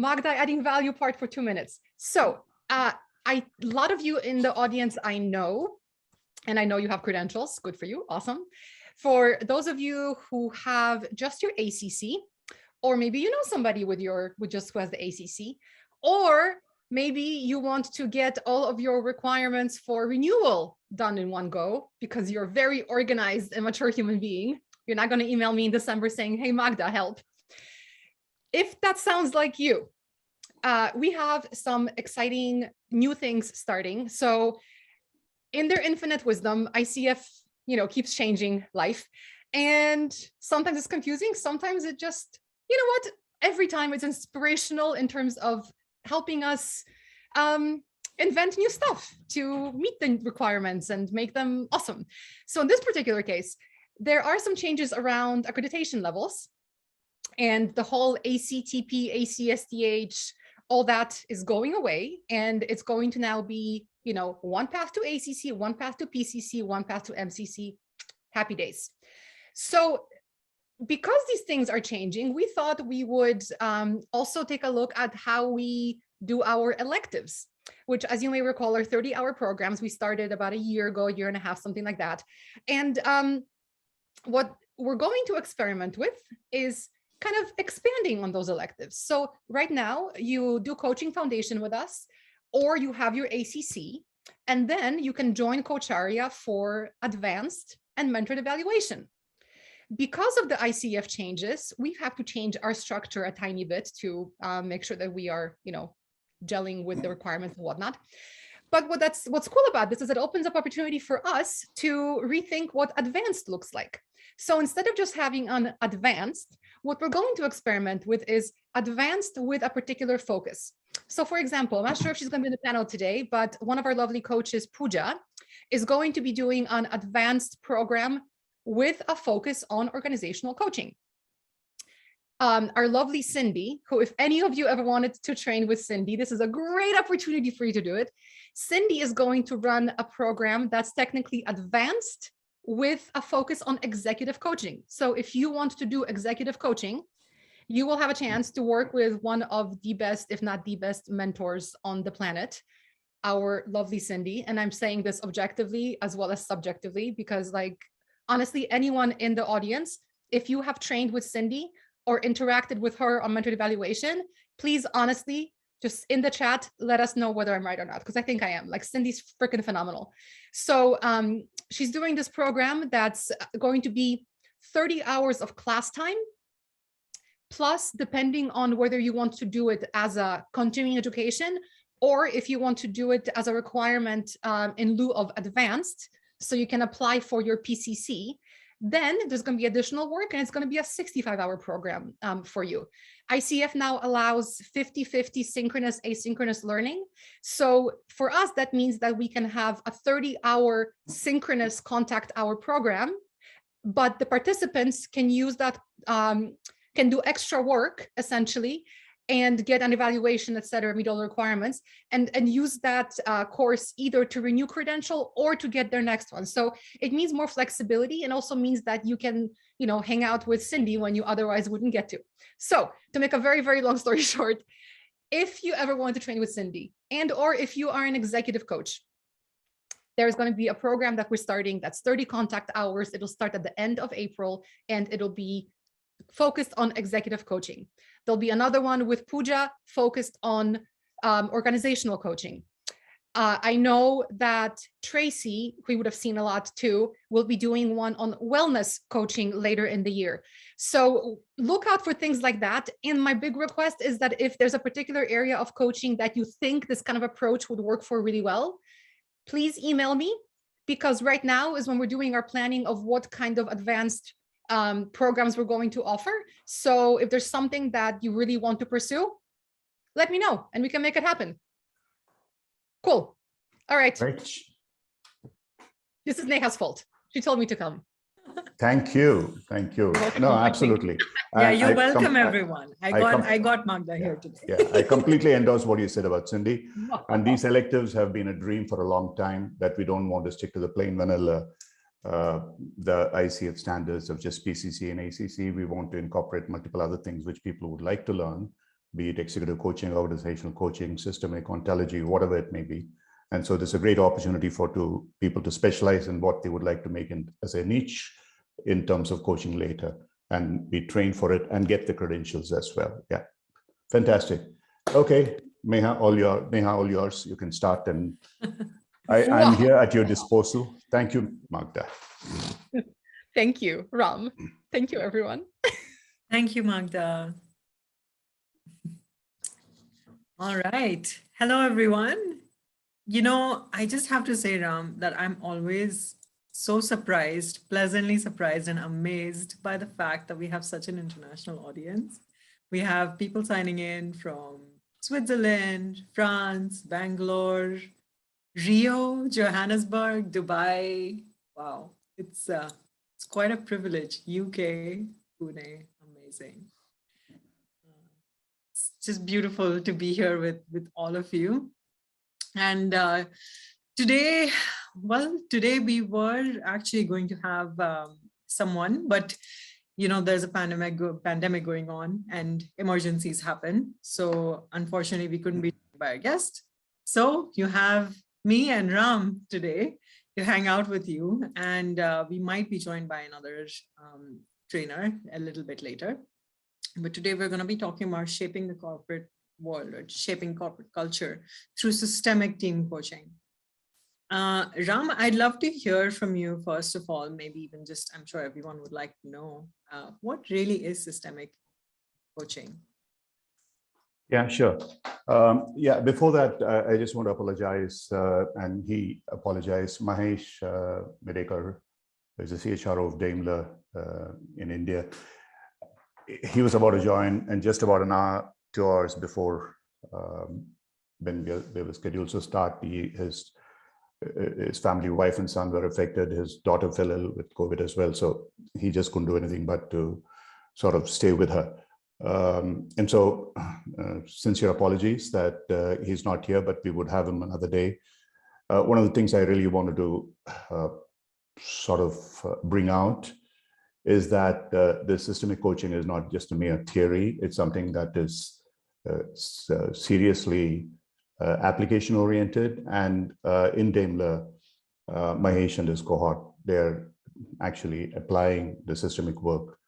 Magda adding value part for 2 minutes. So a lot of you in the audience I know, and I know you have credentials. Good for you. Awesome. For those of you who have just your ACC, or maybe you know somebody with just who has the ACC, or maybe you want to get all of your requirements for renewal done in one go because you're a very organized and mature human being. You're not going to email me in December saying, hey, Magda, help. If that sounds like you, we have some exciting new things starting. So in their infinite wisdom, ICF, keeps changing life. And sometimes it's confusing. Sometimes it just, every time it's inspirational in terms of helping us invent new stuff to meet the requirements and make them awesome. So in this particular case, there are some changes around accreditation levels, and the whole ACTP, ACSTH, all that is going away, and it's going to now be, one path to ACC, one path to PCC, one path to MCC. Happy days. So because these things are changing, we thought we would also take a look at how we do our electives, which, as you may recall, are 30-hour programs. We started about a year ago, a year and a half, something like that. And what we're going to experiment with is kind of expanding on those electives. So right now, you do coaching foundation with us, or you have your ACC, and then you can join Coacharya for advanced and mentored evaluation. Because of the ICF changes, we have to change our structure a tiny bit to make sure that we are, gelling with the requirements and whatnot. But what's cool about this is it opens up opportunity for us to rethink what advanced looks like. So instead of just having an advanced, what we're going to experiment with is advanced with a particular focus. So for example, I'm not sure if she's going to be in the panel today, but one of our lovely coaches, Pooja, is going to be doing an advanced program with a focus on organizational coaching. Our lovely Cindy, who, if any of you ever wanted to train with Cindy, this is a great opportunity for you to do it. Cindy is going to run a program that's technically advanced with a focus on executive coaching. So if you want to do executive coaching, you will have a chance to work with one of the best, if not the best, mentors on the planet, our lovely Cindy. And I'm saying this objectively as well as subjectively, because honestly, anyone in the audience, if you have trained with Cindy or interacted with her on mentored evaluation, please honestly, just in the chat, let us know whether I'm right or not, because I think I am. Cindy's freaking phenomenal. So she's doing this program that's going to be 30 hours of class time, plus depending on whether you want to do it as a continuing education, or if you want to do it as a requirement in lieu of advanced, so you can apply for your PCC, then there's going to be additional work, and it's going to be a 65-hour program for you. ICF now allows 50-50 synchronous, asynchronous learning. So for us, that means that we can have a 30-hour synchronous contact hour program, but the participants can use that, can do extra work, essentially, and get an evaluation, et cetera, meet all the requirements, and use that course either to renew credential or to get their next one. So it means more flexibility, and also means that you can, hang out with Cindy when you otherwise wouldn't get to. So to make a very, very long story short, if you ever want to train with Cindy, and or if you are an executive coach, there's going to be a program that we're starting that's 30 contact hours. It'll start at the end of April, and it'll be focused on executive coaching. There'll be another one with Pooja focused on organizational coaching. I know that Tracy, who we would have seen a lot too, will be doing one on wellness coaching later in the year. So look out for things like that. And my big request is that if there's a particular area of coaching that you think this kind of approach would work for really well, please email me, because right now is when we're doing our planning of what kind of advanced programs we're going to offer. So if there's something that you really want to pursue, let me know and we can make it happen. Cool. All right. Great. This is Neha's fault. She told me to come. Thank you. Thank you. No, absolutely. Yeah, you're welcome, everyone. I got Magda here today. Yeah, I completely endorse what you said about Cindy. And these electives have been a dream for a long time, that we don't want to stick to the plain vanilla the ICF standards of just PCC and ACC. We want to incorporate multiple other things which people would like to learn, be it executive coaching, organizational coaching, systemic ontology, whatever it may be. And so there's a great opportunity for people to specialize in what they would like to make as a niche in terms of coaching later and be trained for it and get the credentials as well. Yeah, fantastic. Okay, Neha, all yours. You can start, and I'm here at your disposal. Thank you, Magda. Thank you, Ram. Thank you, everyone. Thank you, Magda. All right. Hello, everyone. You know, I just have to say, Ram, that I'm always so surprised, pleasantly surprised and amazed by the fact that we have such an international audience. We have people signing in from Switzerland, France, Bangalore, Rio, Johannesburg, Dubai. Wow, it's quite a privilege. UK, Pune, amazing. It's just beautiful to be here with all of you. And today we were actually going to have someone, but you know, there's a pandemic going on and emergencies happen. So unfortunately, we couldn't be joined by a guest. So you have me and Ram today to hang out with you, and we might be joined by another trainer a little bit later. But today we're going to be talking about shaping the corporate world, or shaping corporate culture through systemic team coaching. Ram, I'd love to hear from you, first of all, maybe even just, I'm sure everyone would like to know, what really is systemic coaching? Yeah, sure. Yeah, before that, I just want to apologize, and he apologized. Mahesh Medekar is the CHRO of Daimler in India. He was about to join, and just about an hour, 2 hours before when they were scheduled to start, his family, wife and son were affected. His daughter fell ill with COVID as well. So he just couldn't do anything but to sort of stay with her. And so sincere apologies that he's not here, but we would have him another day. One of the things I really wanted to sort of bring out is that the systemic coaching is not just a mere theory. It's something that is seriously application oriented. And in Daimler, Mahesh and his cohort, they're actually applying the systemic work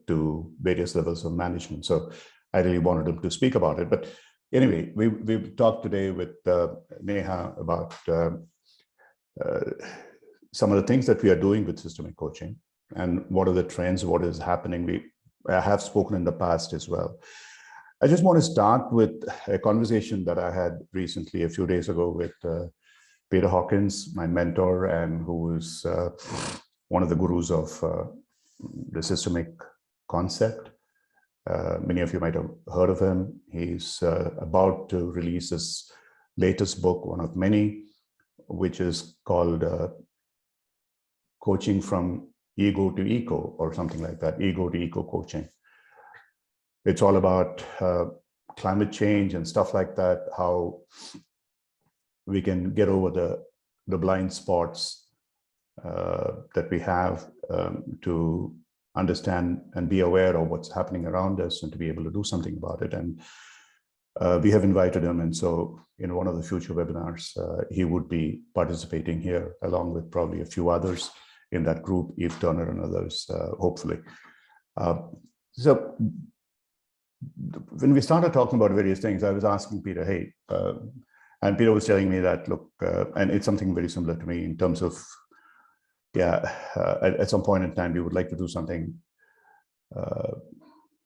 to various levels of management. So I really wanted him to speak about it. But anyway, we've talked today with Neha about some of the things that we are doing with systemic coaching and what are the trends, what is happening. I have spoken in the past as well. I just want to start with a conversation that I had recently, a few days ago, with Peter Hawkins, my mentor, and who is one of the gurus of the systemic concept. Many of you might have heard of him. He's about to release his latest book, one of many, which is called Coaching from Ego to Eco, or something like that, Ego to Eco Coaching. It's all about climate change and stuff like that, how we can get over the blind spots that we have to understand and be aware of what's happening around us and to be able to do something about it. And we have invited him. And so in one of the future webinars, he would be participating here along with probably a few others in that group, Eve Turner and others, hopefully. So when we started talking about various things, I was asking Peter, hey, and Peter was telling me that, look, and it's something very similar to me in terms of, yeah, at some point in time, we would like to do something,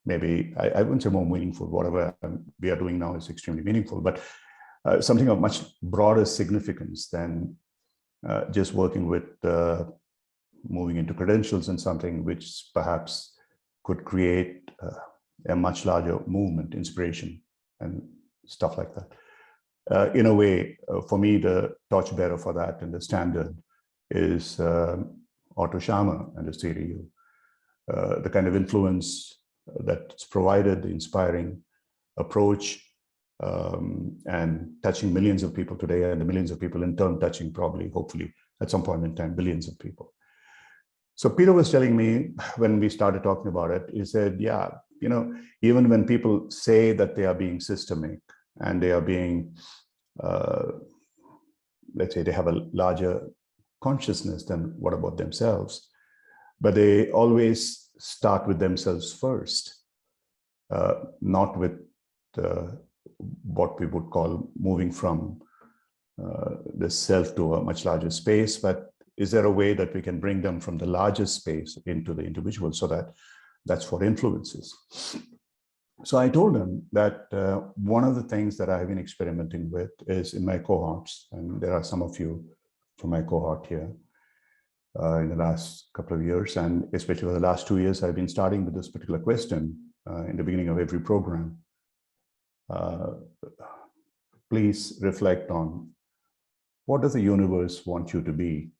maybe, I wouldn't say more meaningful, whatever we are doing now is extremely meaningful, but something of much broader significance than just working with moving into credentials and something which perhaps could create a much larger movement, inspiration, and stuff like that. In a way, for me, the torchbearer for that and the standard is Otto Scharmer and his theory. The kind of influence that's provided, the inspiring approach, and touching millions of people today, and the millions of people in turn touching probably, hopefully, at some point in time, billions of people. So Peter was telling me when we started talking about it, he said, yeah, even when people say that they are being systemic and they are being, let's say they have a larger consciousness than what about themselves, but they always start with themselves first, not with what we would call moving from the self to a much larger space, but is there a way that we can bring them from the larger space into the individual, so that that's what influences? So I told them that one of the things that I've been experimenting with is in my cohorts, and there are some of you from my cohort here in the last couple of years, and especially for the last 2 years, I've been starting with this particular question in the beginning of every program. Please reflect on, what does the universe want you to be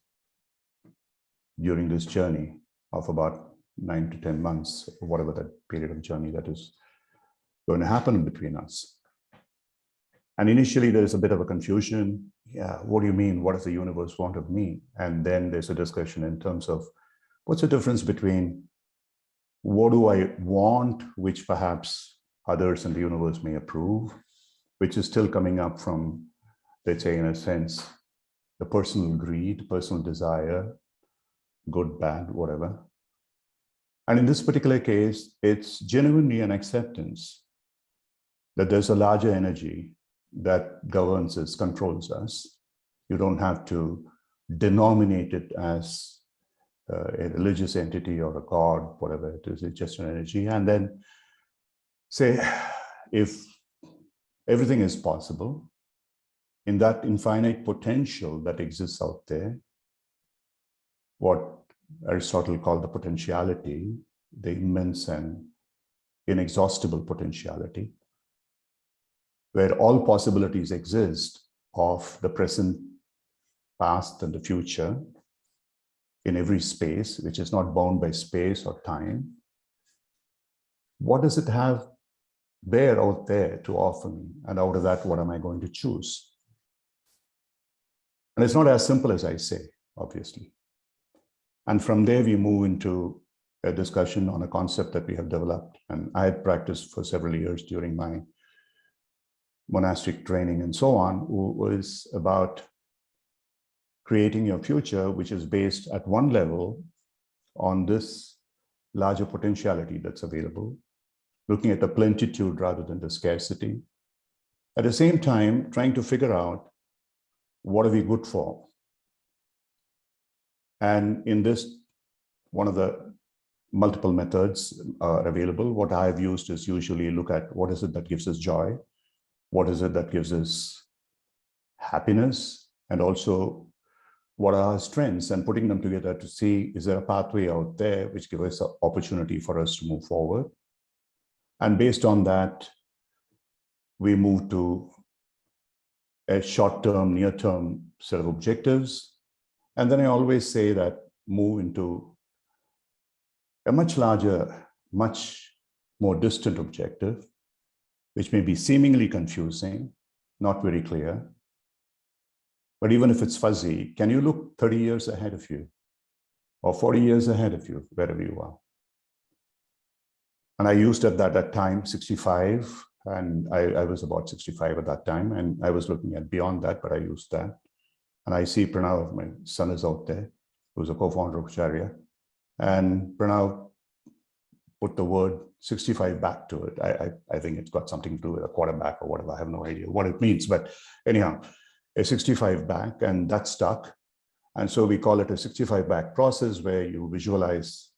during this journey of about 9 to 10 months, or whatever that period of journey that is going to happen between us? And initially there is a bit of a confusion. Yeah, what do you mean? What does the universe want of me? And then there's a discussion in terms of what's the difference between what do I want, which perhaps others in the universe may approve, which is still coming up from, let's say, in a sense, the personal greed, personal desire, good, bad, whatever. And in this particular case, it's genuinely an acceptance that there's a larger energy that governs us, controls us. You don't have to denominate it as a religious entity or a god, whatever it is, it's just an energy. And then say, if everything is possible, in that infinite potential that exists out there, what Aristotle called the potentiality, the immense and inexhaustible potentiality, where all possibilities exist of the present, past, and the future in every space, which is not bound by space or time. What does it have there out there to offer me? And out of that, what am I going to choose? And it's not as simple as I say, obviously. And from there, we move into a discussion on a concept that we have developed. And I had practiced for several years during my monastic training and so on, was about creating your future, which is based at one level on this larger potentiality that's available, looking at the plenitude rather than the scarcity. At the same time, trying to figure out what are we good for. And in this, one of the multiple methods are available. What I've used is usually look at what is it that gives us joy, what is it that gives us happiness, and also what are our strengths, and putting them together to see, is there a pathway out there which gives us an opportunity for us to move forward. And based on that, we move to a short-term, near-term set of objectives. And then I always say that move into a much larger, much more distant objective, which may be seemingly confusing, not very clear. But even if it's fuzzy, can you look 30 years ahead of you or 40 years ahead of you, wherever you are? And I used at that time 65, and I was about 65 at that time, and I was looking at beyond that, but I used that. And I see Pranav, my son, is out there, who's a co-founder of Coacharya. And Pranav put the word 65 back to it. I think it's got something to do with a quarterback or whatever. I have no idea what it means, but anyhow, a 65 back, and that stuck. And so we call it a 65 back process, where you visualize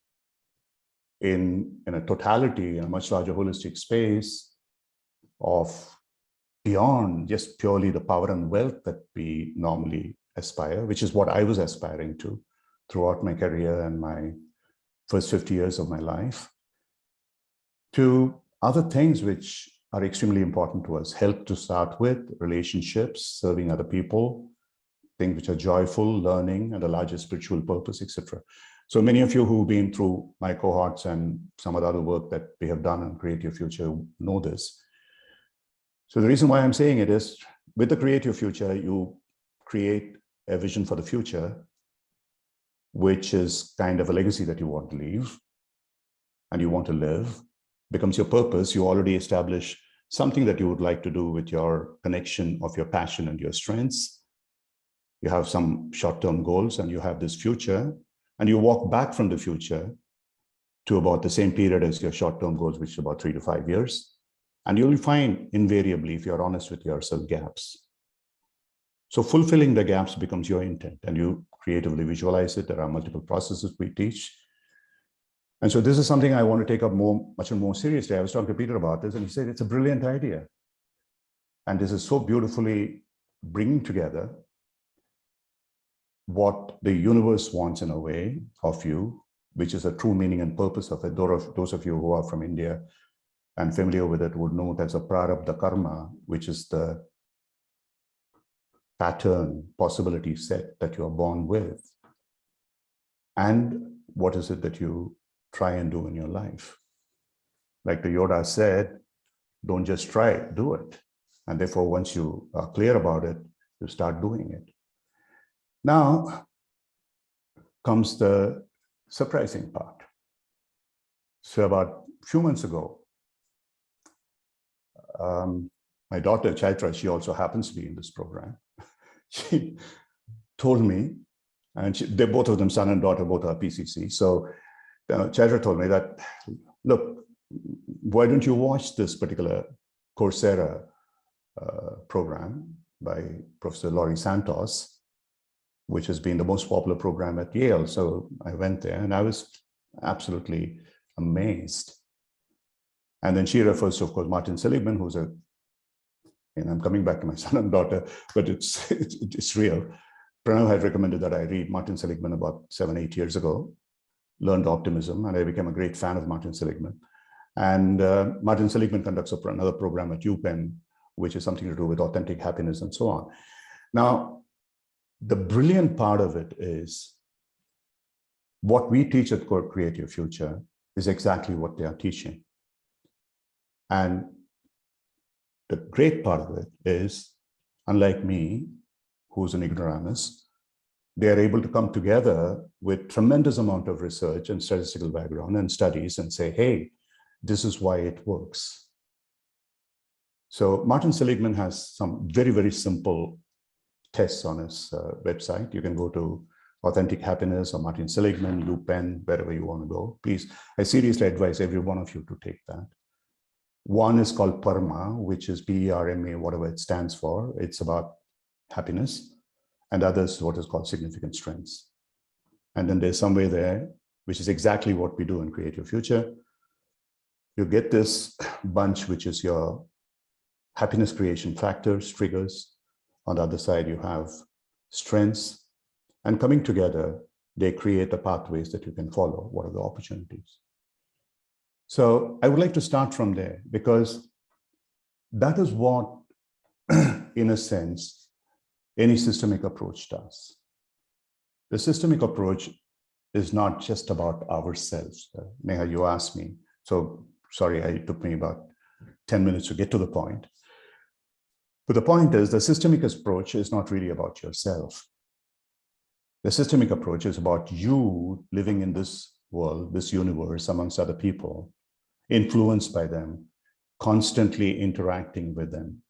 in a totality, in a much larger holistic space of beyond just purely the power and wealth that we normally aspire, which is what I was aspiring to throughout my career and my first 50 years of my life, to other things which are extremely important to us. Health to start with, relationships, serving other people, things which are joyful, learning, and a larger spiritual purpose, etc. So many of you who've been through my cohorts and some of the other work that we have done on Create Your Future know this. So the reason why I'm saying it is, with the Create Your Future, you create a vision for the future, which is kind of a legacy that you want to leave and you want to live. becomes your purpose, you already establish something that you would like to do with your connection of your passion and your strengths. You have some short-term goals and you have this future, and you walk back from the future to about the same period as your short-term goals, which is about 3 to 5 years. And you'll find invariably, if you're honest with yourself, gaps. So fulfilling the gaps becomes your intent, and you creatively visualize it. There are multiple processes we teach. And so this is something I want to take up much more seriously. I was talking to Peter about this, and he said, it's a brilliant idea. And this is so beautifully bringing together what the universe wants in a way of you, which is a true meaning and purpose of it. Those of you who are from India and familiar with it would know it as a prarabdha karma, which is the pattern, possibility set that you are born with. And what is it that you try and do in your life? Like the Yoda said, don't just try, do it. And therefore, once you are clear about it, you start doing it. Now comes the surprising part. So about a few months ago, my daughter Chaitra, she also happens to be in this program. She told me, and they're both of them, son and daughter, both are PCC. So Chaitra told me that, look, why don't you watch this particular Coacharya program by Professor Laurie Santos, which has been the most popular program at Yale. So I went there and I was absolutely amazed. And then she refers to, of course, Martin Seligman, who's and I'm coming back to my son and daughter, but it's real. Pranav had recommended that I read Martin Seligman about 7-8 years ago, learned optimism, and I became a great fan of Martin Seligman. And Martin Seligman conducts another program at UPenn, which is something to do with authentic happiness and so on. Now, the brilliant part of it is what we teach at Create Your Future is exactly what they are teaching. And the great part of it is, unlike me, who's an ignoramus, they are able to come together with tremendous amount of research and statistical background and studies and say, hey, this is why it works. So Martin Seligman has some very, very simple tests on his website. You can go to Authentic Happiness or Martin Seligman, UPenn, wherever you want to go. Please, I seriously advise every one of you to take that. One is called PERMA, which is PERMA, whatever it stands for. It's about happiness. And the other is what is called significant strengths. And then there's somewhere there, which is exactly what we do in Create Your Future. You get this bunch, which is your happiness creation factors, triggers. On the other side, you have strengths, and coming together, they create the pathways that you can follow. What are the opportunities? So I would like to start from there, because that is what, in a sense, any systemic approach does. The systemic approach is not just about ourselves. Neha, you asked me, so sorry, it took me about 10 minutes to get to the point. But the point is, the systemic approach is not really about yourself. The systemic approach is about you living in this world, this universe, amongst other people, influenced by them, constantly interacting with them.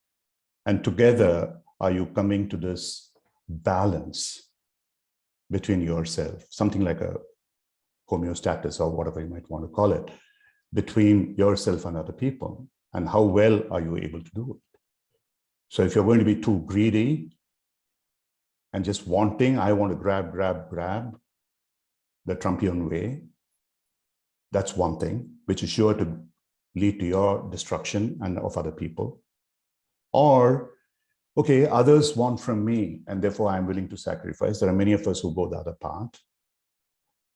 And together, are you coming to this balance between yourself, something like a homeostasis or whatever you might want to call it, between yourself and other people, and how well are you able to do it? So if you're going to be too greedy and just wanting, I want to grab the Trumpian way, that's one thing, which is sure to lead to your destruction and of other people. Or, okay, others want from me, and therefore I'm willing to sacrifice. There are many of us who go the other path.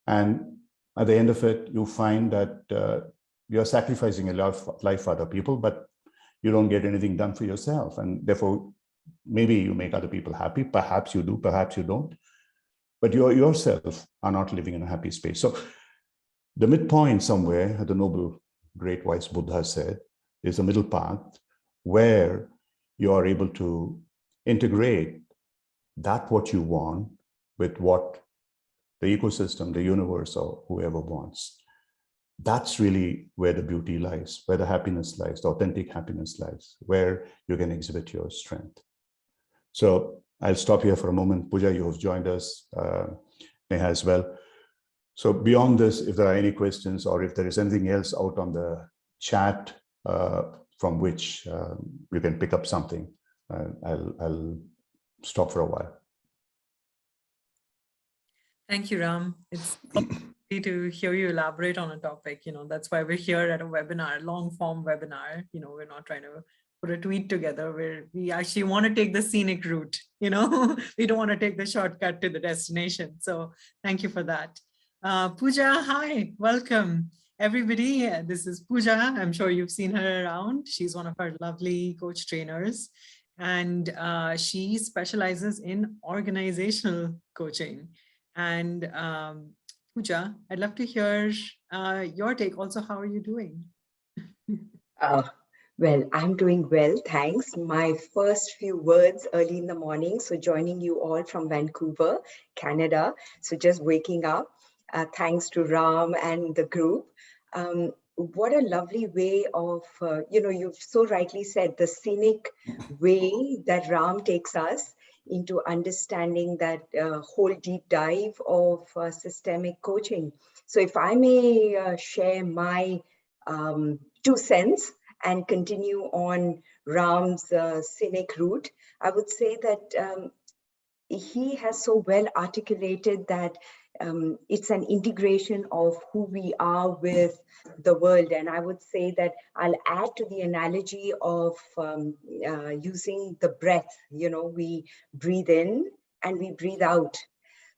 And at the end of it, you find that you're sacrificing a lot of life for other people, but you don't get anything done for yourself. And therefore, maybe you make other people happy. Perhaps you do, perhaps you don't. But you yourself are not living in a happy space. So the midpoint somewhere, the noble, great, wise Buddha said, is a middle path where you are able to integrate that what you want with what the ecosystem, the universe, or whoever wants. that's really where the beauty lies, where the happiness lies, the authentic happiness lies, where you can exhibit your strength. So I'll stop here for a moment. Pooja, you have joined us, Neha as well. So beyond this, if there are any questions or if there is anything else out on the chat from which you can pick up something, I'll stop for a while. Thank you, Ram. It's lovely to hear you elaborate on a topic. That's why we're here at a webinar, long form webinar. We're not trying to put a tweet together where we actually want to take the scenic route. We don't want to take the shortcut to the destination. So thank you for that. Pooja, hi, welcome. Everybody, this is Pooja. I'm sure you've seen her around. She's one of our lovely coach trainers, and she specializes in organizational coaching. And Pooja, I'd love to hear your take. Also, how are you doing? Well, I'm doing well, thanks. My first few words early in the morning. So joining you all from Vancouver, Canada. So just waking up. Thanks to Ram and the group. What a lovely way of, you've so rightly said, the scenic way that Ram takes us into understanding that whole deep dive of systemic coaching. So if I may share my 2 cents and continue on Ram's scenic route, I would say that he has so well articulated that it's an integration of who we are with the world. And I would say that I'll add to the analogy of using the breath. We breathe in and we breathe out.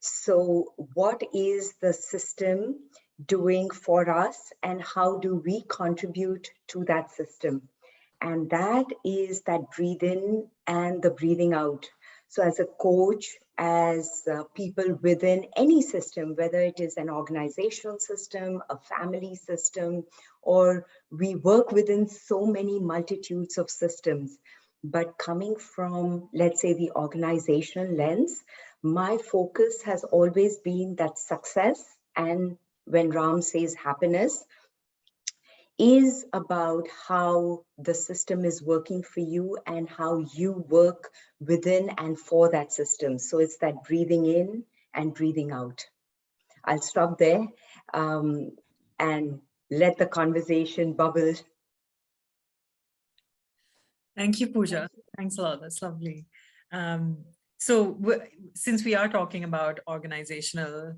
So what is the system doing for us, and how do we contribute to that system? And that is that breathe in and the breathing out. So as a coach, as people within any system, whether it is an organizational system, a family system, or we work within so many multitudes of systems, but coming from, let's say, the organizational lens, my focus has always been that success, and when Ram says happiness, is about how the system is working for you and how you work within and for that system. So it's that breathing in and breathing out. I'll stop there and let the conversation bubble. Thank you, Pooja. Thanks a lot. That's lovely. So since we are talking about organizational,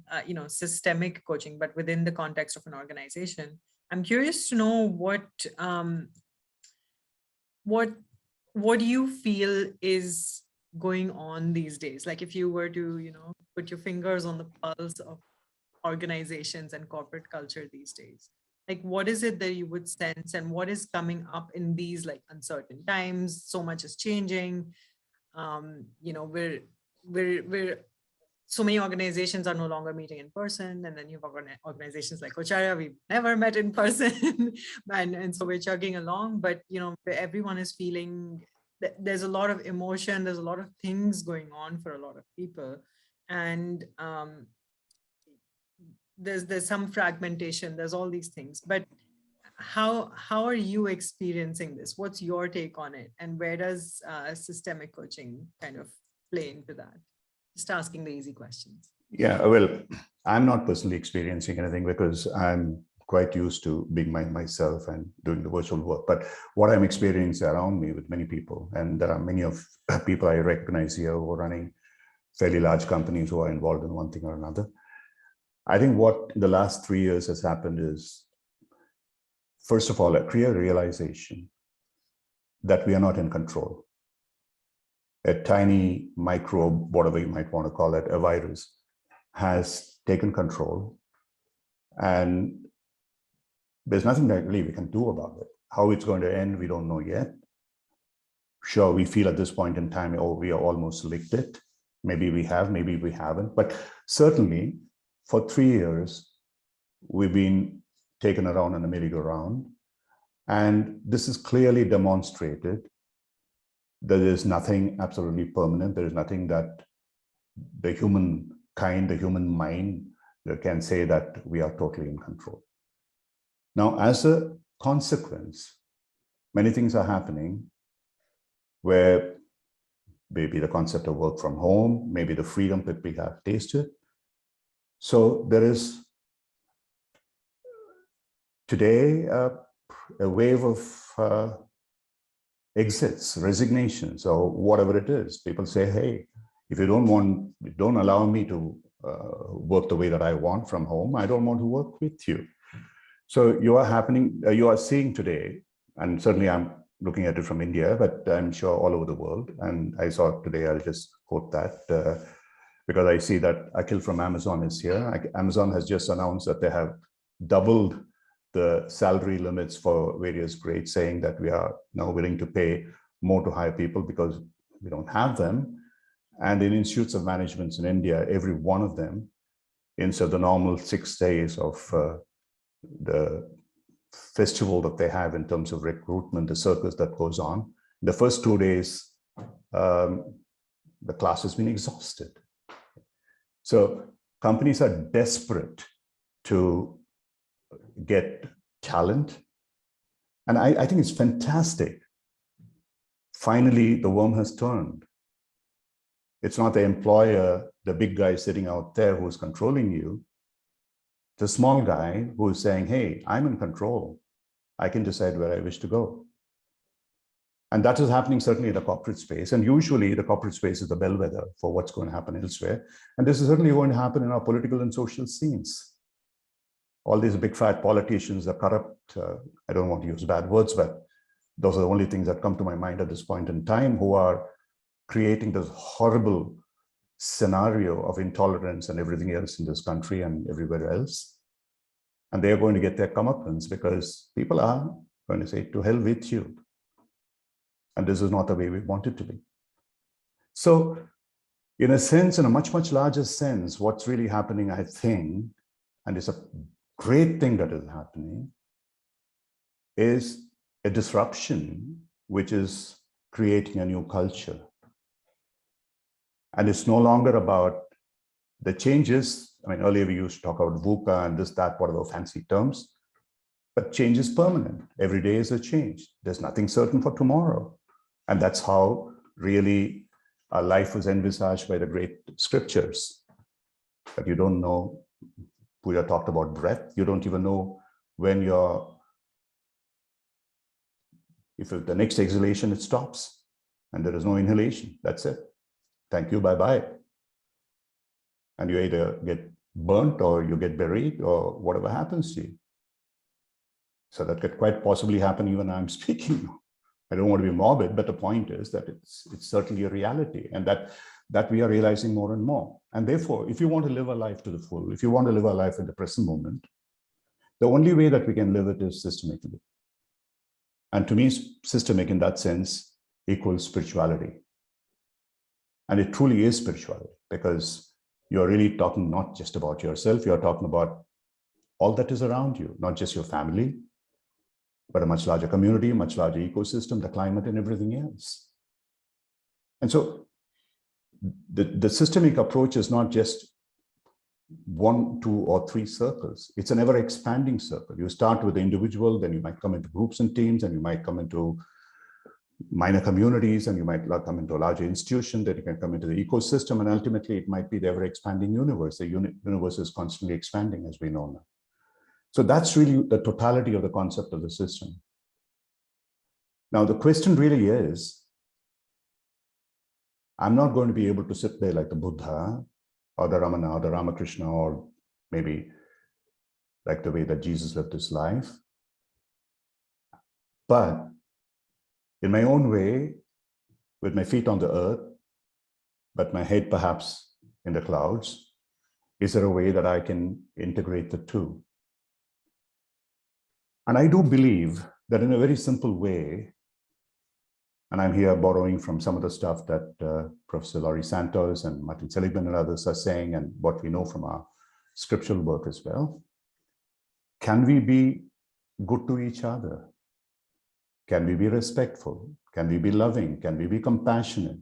systemic coaching, but within the context of an organization, I'm curious to know what do you feel is going on these days? Like if you were to, put your fingers on the pulse of organizations and corporate culture these days, like what is it that you would sense, and what is coming up in these like uncertain times? So much is changing. We're so many organizations are no longer meeting in person, and then you've got organizations like Coacharya, we've never met in person, and so we're chugging along. But everyone is feeling that there's a lot of emotion, there's a lot of things going on for a lot of people, and there's some fragmentation, there's all these things. But how are you experiencing this? What's your take on it, and where does systemic coaching kind of play into that? Just asking the easy questions. Yeah, well, I'm not personally experiencing anything because I'm quite used to being myself and doing the virtual work. But what I'm experiencing around me with many people, and there are many of people I recognize here who are running fairly large companies who are involved in one thing or another. I think what in the last 3 years has happened is, first of all, a clear realization that we are not in control. A tiny microbe, whatever you might want to call it, a virus, has taken control, and there's nothing that really we can do about it. How it's going to end, we don't know yet. Sure, we feel at this point in time, oh, we are almost licked it. Maybe we have, maybe we haven't. But certainly, for 3 years, we've been taken around in a merry-go-round, and this is clearly demonstrated. There is nothing absolutely permanent. There is nothing that the human kind, the human mind can say that we are totally in control. Now, as a consequence, many things are happening where maybe the concept of work from home, maybe the freedom that we have tasted. So there is today a wave of exits, resignations, or whatever it is. People say, hey, if you don't allow me to work the way that I want from home, I don't want to work with you. So you are seeing today, and certainly I'm looking at it from India, but I'm sure all over the world. And I saw today, I'll just quote that because I see that Akhil from Amazon is here. Amazon has just announced that they have doubled the salary limits for various grades, saying that we are now willing to pay more to hire people because we don't have them. And in institutes of management in India, every one of them, instead of the normal 6 days of the festival that they have in terms of recruitment, the circus that goes on, the first 2 days, the class has been exhausted. So companies are desperate to get talent. And I think it's fantastic. Finally, the worm has turned. It's not the employer, the big guy sitting out there who's controlling you. The small guy who is saying, hey, I'm in control. I can decide where I wish to go. And that is happening certainly in the corporate space. And usually the corporate space is the bellwether for what's going to happen elsewhere. And this is certainly going to happen in our political and social scenes. All these big fat politicians, the corrupt, I don't want to use bad words, but those are the only things that come to my mind at this point in time, who are creating this horrible scenario of intolerance and everything else in this country and everywhere else. And they're going to get their comeuppance because people are going to say, to hell with you. And this is not the way we want it to be. So in a sense, in a much, much larger sense, what's really happening, I think, and it's a great thing that is happening, is a disruption which is creating a new culture. And it's no longer about the changes. I mean, earlier we used to talk about VUCA and this, that, whatever fancy terms, but change is permanent. Every day is a change. There's nothing certain for tomorrow. And that's how really our life was envisaged by the great scriptures. But you don't know, Buddha talked about breath. You don't even know when if the next exhalation, it stops and there is no inhalation. That's it. Thank you, bye-bye. And you either get burnt or you get buried or whatever happens to you. So that could quite possibly happen even when I'm speaking. I don't want to be morbid, but the point is that it's certainly a reality, and that we are realizing more and more. And therefore, if you want to live a life to the full, if you want to live a life in the present moment, the only way that we can live it is systemically. And to me, systemic in that sense equals spirituality. And it truly is spirituality, because you're really talking not just about yourself, you're talking about all that is around you, not just your family, but a much larger community, much larger ecosystem, the climate and everything else. And so the systemic approach is not just 1, 2, or 3 circles. It's an ever expanding circle. You start with the individual, then you might come into groups and teams, and you might come into minor communities, and you might come into a larger institution, then you can come into the ecosystem, and ultimately it might be the ever expanding universe. The universe is constantly expanding, as we know now. So that's really the totality of the concept of the system. Now, the question really is, I'm not going to be able to sit there like the Buddha or the Ramana or the Ramakrishna, or maybe like the way that Jesus lived his life. But in my own way, with my feet on the earth, but my head perhaps in the clouds, is there a way that I can integrate the two? And I do believe that in a very simple way, and I'm here borrowing from some of the stuff that Professor Laurie Santos and Martin Seligman and others are saying, and what we know from our scriptural work as well. Can we be good to each other? Can we be respectful? Can we be loving? Can we be compassionate?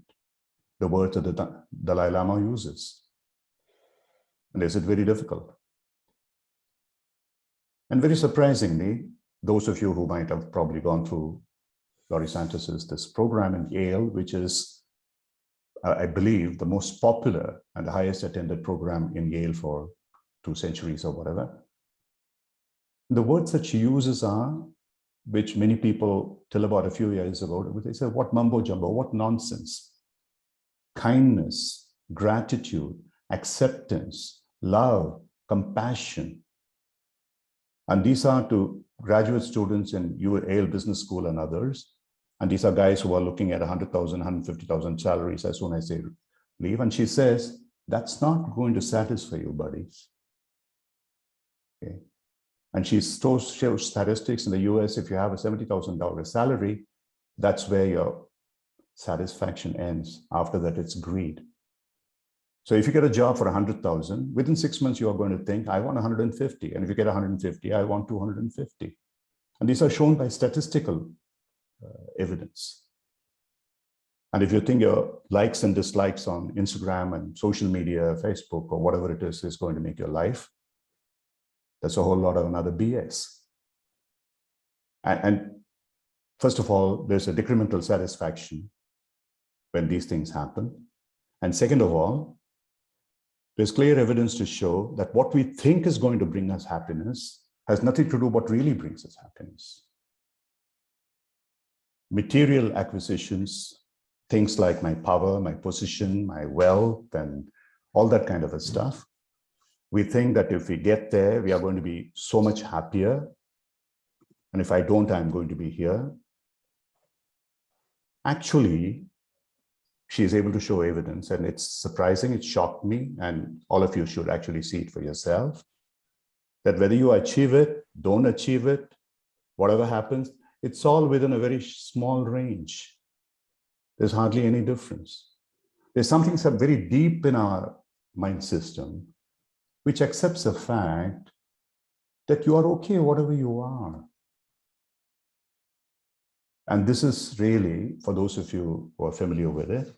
The words that the Dalai Lama uses. And is it very difficult? And very surprisingly, those of you who might have probably gone through Laurie Santos's this program in Yale, which is, I believe, the most popular and the highest attended program in Yale for 2 centuries or whatever. The words that she uses are, which many people till about a few years ago, they said, what mumbo jumbo, what nonsense. Kindness, gratitude, acceptance, love, compassion. And these are to graduate students in Yale Business School and others. And these are guys who are looking at 100,000, 150,000 salaries as soon as they leave. And she says, that's not going to satisfy you, buddies. Okay. And she shows statistics in the US. If you have a $70,000 salary, that's where your satisfaction ends. After that, it's greed. So if you get a job for 100,000, within 6 months, you are going to think, I want 150. And if you get 150, I want 250. And these are shown by statistical evidence. And if you think your likes and dislikes on Instagram and social media, Facebook, or whatever it is going to make your life, that's a whole lot of another BS. And first of all, there's a decremental satisfaction when these things happen. And second of all, there's clear evidence to show that what we think is going to bring us happiness has nothing to do with what really brings us happiness. Material acquisitions, things like my power, my position, my wealth, and all that kind of a stuff. We think that if we get there, we are going to be so much happier. And if I don't, I'm going to be here. Actually, she is able to show evidence, and it's surprising, it shocked me, and all of you should actually see it for yourself, that whether you achieve it, don't achieve it, whatever happens, it's all within a very small range. There's hardly any difference. There's something very deep in our mind system which accepts the fact that you are okay whatever you are. And this is really, for those of you who are familiar with it,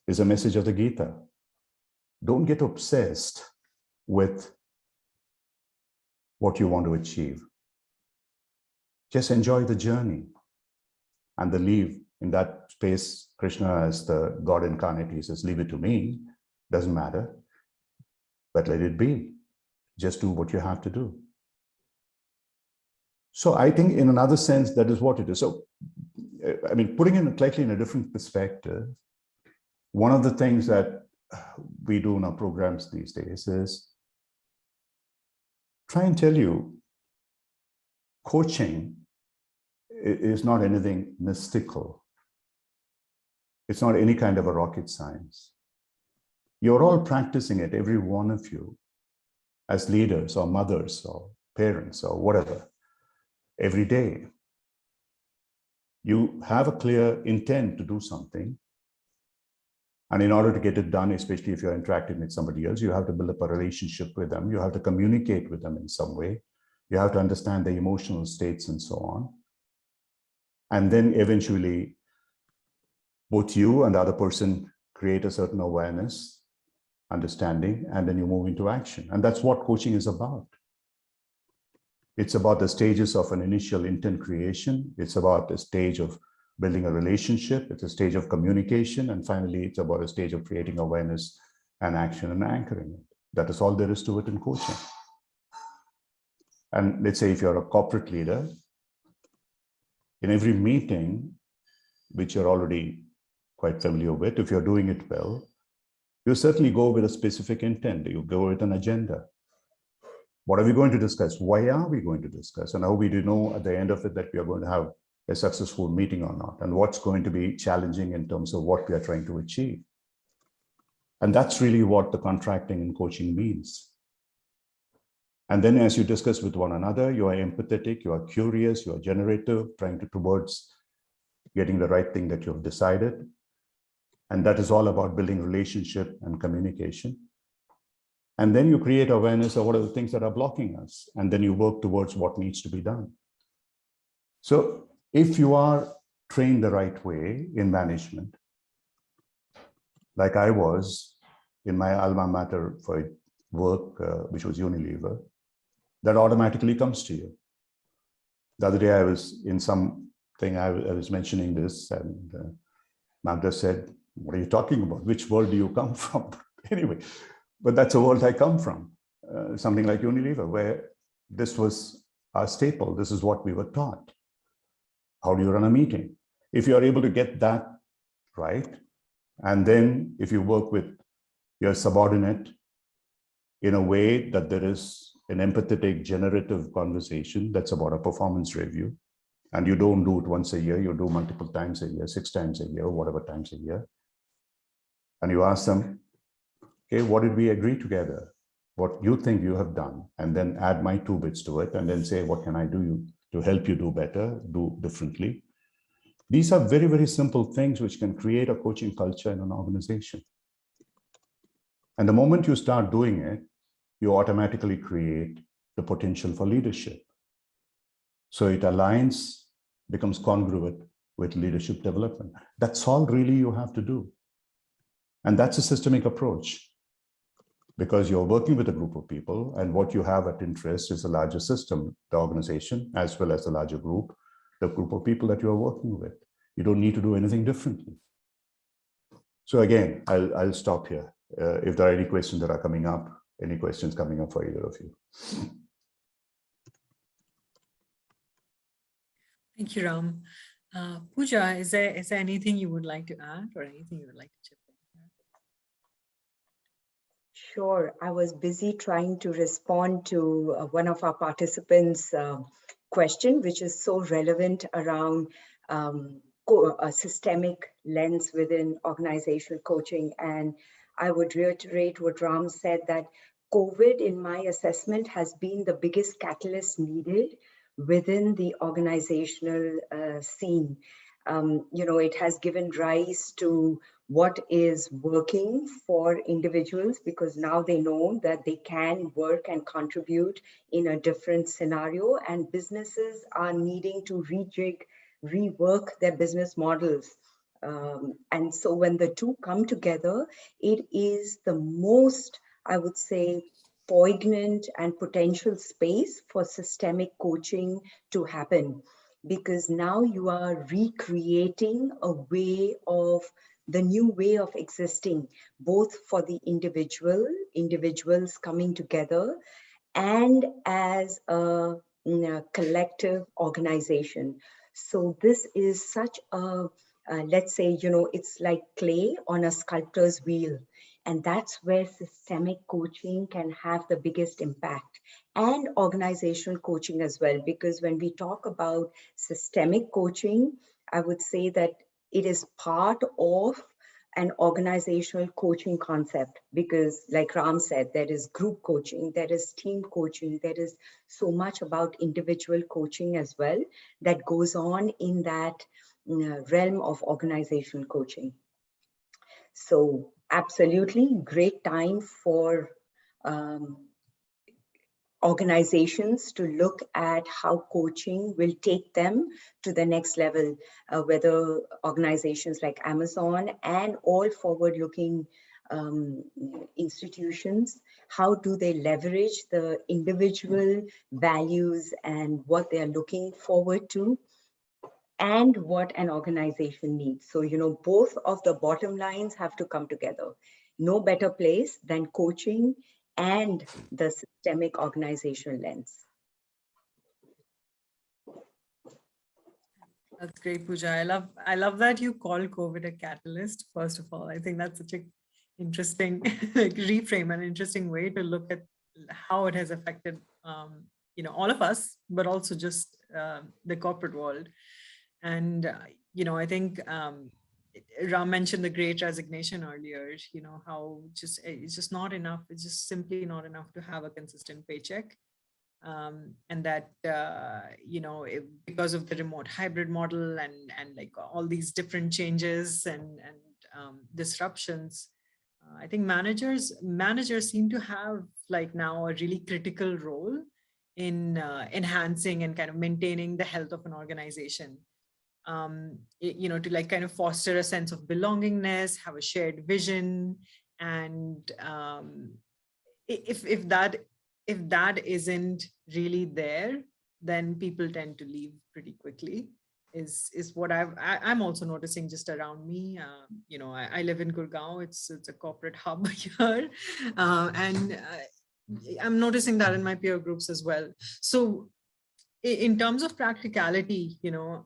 is a message of the Gita. Don't get obsessed with what you want to achieve. Just enjoy the journey. And the leave in that space, Krishna as the God incarnate, he says, leave it to me, doesn't matter, but let it be. Just do what you have to do. So I think in another sense, that is what it is. So, I mean, putting it slightly in a different perspective, one of the things that we do in our programs these days is try and tell you, coaching is not anything mystical. It's not any kind of a rocket science. You're all practicing it, every one of you, as leaders or mothers or parents or whatever, every day. You have a clear intent to do something. And in order to get it done, especially if you're interacting with somebody else, you have to build up a relationship with them. You have to communicate with them in some way. You have to understand their emotional states and so on. And then eventually, both you and the other person create a certain awareness, understanding, and then you move into action. And that's what coaching is about. It's about the stages of an initial intent creation. It's about the stage of building a relationship. It's a stage of communication. And finally, it's about a stage of creating awareness and action and anchoring it. That is all there is to it in coaching. And let's say if you're a corporate leader, in every meeting, which you're already quite familiar with, if you're doing it well, you certainly go with a specific intent. You go with an agenda. What are we going to discuss? Why are we going to discuss? And how we do know at the end of it that we are going to have a successful meeting or not? And what's going to be challenging in terms of what we are trying to achieve? And that's really what the contracting and coaching means. And then as you discuss with one another, you are empathetic, you are curious, you are generative, trying towards getting the right thing that you've decided. And that is all about building relationship and communication. And then you create awareness of what are the things that are blocking us. And then you work towards what needs to be done. So if you are trained the right way in management, like I was in my alma mater for work, which was Unilever, that automatically comes to you. The other day I was in something, I was mentioning this, and Magda said, what are you talking about? Which world do you come from? Anyway, but that's a world I come from. Something like Unilever, where this was our staple. This is what we were taught. How do you run a meeting? If you are able to get that right, and then if you work with your subordinate in a way that there is an empathetic, generative conversation that's about a performance review, and you don't do it once a year, you do multiple times a year, 6 times a year, whatever times a year, and you ask them, okay, what did we agree together? What you think you have done, and then add my 2 bits to it, and then say, what can I do to help you do better, do differently? These are very, very simple things which can create a coaching culture in an organization. And the moment you start doing it, you automatically create the potential for leadership. So it aligns, becomes congruent with leadership development. That's all really you have to do. And that's a systemic approach, because you're working with a group of people, and what you have at interest is a larger system, the organization, as well as the larger group, the group of people that you're working with. You don't need to do anything differently. So again, I'll stop here. If there are any questions that are coming up, any questions coming up for either of you. Thank you, Ram. Pooja, is there anything you would like to add, or anything you would like to chip in? Sure. I was busy trying to respond to one of our participants' question, which is so relevant around a systemic lens within organizational coaching. And I would reiterate what Ram said, that COVID, in my assessment, has been the biggest catalyst needed within the organizational scene. It has given rise to what is working for individuals, because now they know that they can work and contribute in a different scenario, and businesses are needing to rejig, rework their business models. And so when the two come together, it is the most, I would say, poignant and potential space for systemic coaching to happen, because now you are recreating a way of the new way of existing, both for the individuals coming together, and as a collective organization. So this is such a, let's say, it's like clay on a sculptor's wheel. And that's where systemic coaching can have the biggest impact, and organizational coaching as well. Because when we talk about systemic coaching, I would say that it is part of an organizational coaching concept, because like Ram said, there is group coaching, there is team coaching, there is so much about individual coaching as well that goes on in that realm of organizational coaching. So absolutely great time for organizations to look at how coaching will take them to the next level, whether organizations like Amazon and all forward-looking institutions, how do they leverage the individual values and what they're looking forward to, and what an organization needs. So, both of the bottom lines have to come together. No better place than coaching and the systemic organizational lens. That's great, Pooja. I love that you call COVID a catalyst. First of all, I think that's such an interesting reframe, an interesting way to look at how it has affected all of us, but also just the corporate world. And I think Ram mentioned the Great Resignation earlier. How it's just not enough. It's just simply not enough to have a consistent paycheck. And that because of the remote hybrid model and like all these different changes and disruptions, I think managers seem to have like now a really critical role in enhancing and kind of maintaining the health of an organization. To like kind of foster a sense of belongingness, have a shared vision, and if that if that isn't really there, then people tend to leave pretty quickly. Is what I'm also noticing just around me. You know, I live in Gurgaon. It's a corporate hub here, and I'm noticing that in my peer groups as well. So, in terms of practicality, you know,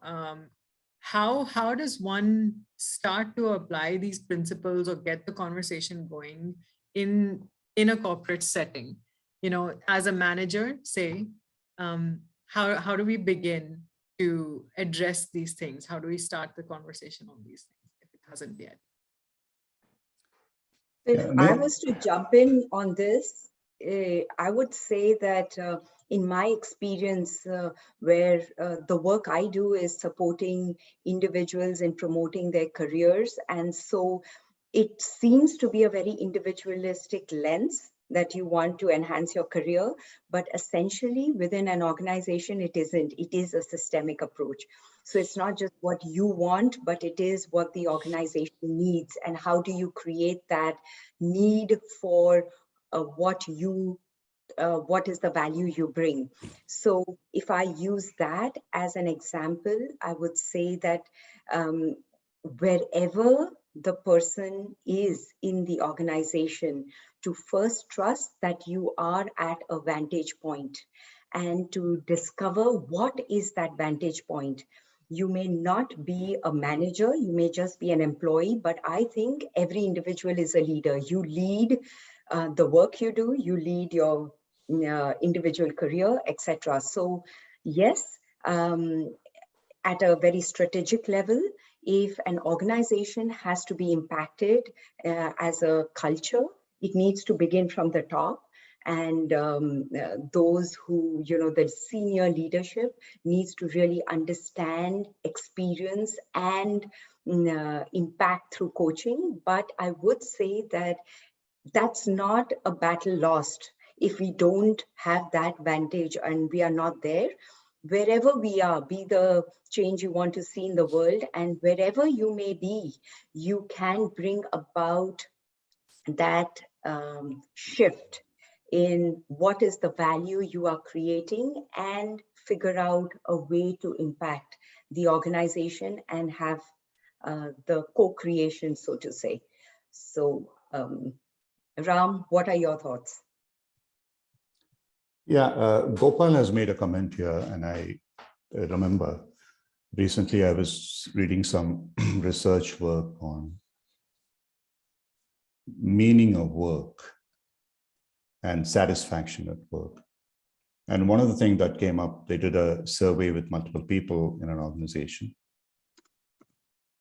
how does one start to apply these principles or get the conversation going in a corporate setting? You know, as a manager, say, how do we begin to address these things? How do we start the conversation on these things if it hasn't yet? If I was to jump in on this, I would say that in my experience, where the work I do is supporting individuals in promoting their careers. And so it seems to be a very individualistic lens that you want to enhance your career, but essentially within an organization, it isn't. It is a systemic approach. So it's not just what you want, but it is what the organization needs. And how do you create that need for what is the value you bring? So if I use that as an example, I would say that wherever the person is in the organization, to first trust that you are at a vantage point and to discover what is that vantage point. You may not be a manager, you may just be an employee, but I think every individual is a leader. You lead the work you do, you lead your individual career, etc. So yes, at a very strategic level, if an organization has to be impacted as a culture, it needs to begin from the top. And those who, you know, the senior leadership needs to really understand, experience, and impact through coaching. But I would say that that's not a battle lost if we don't have that vantage and we are not there. Wherever we are, be the change you want to see in the world, and wherever you may be, you can bring about that shift in what is the value you are creating and figure out a way to impact the organization and have the co-creation, so to say. So, Ram, what are your thoughts? Yeah, Gopal has made a comment here, and I remember recently I was reading some research work on meaning of work and satisfaction at work. And one of the things that came up, they did a survey with multiple people in an organization.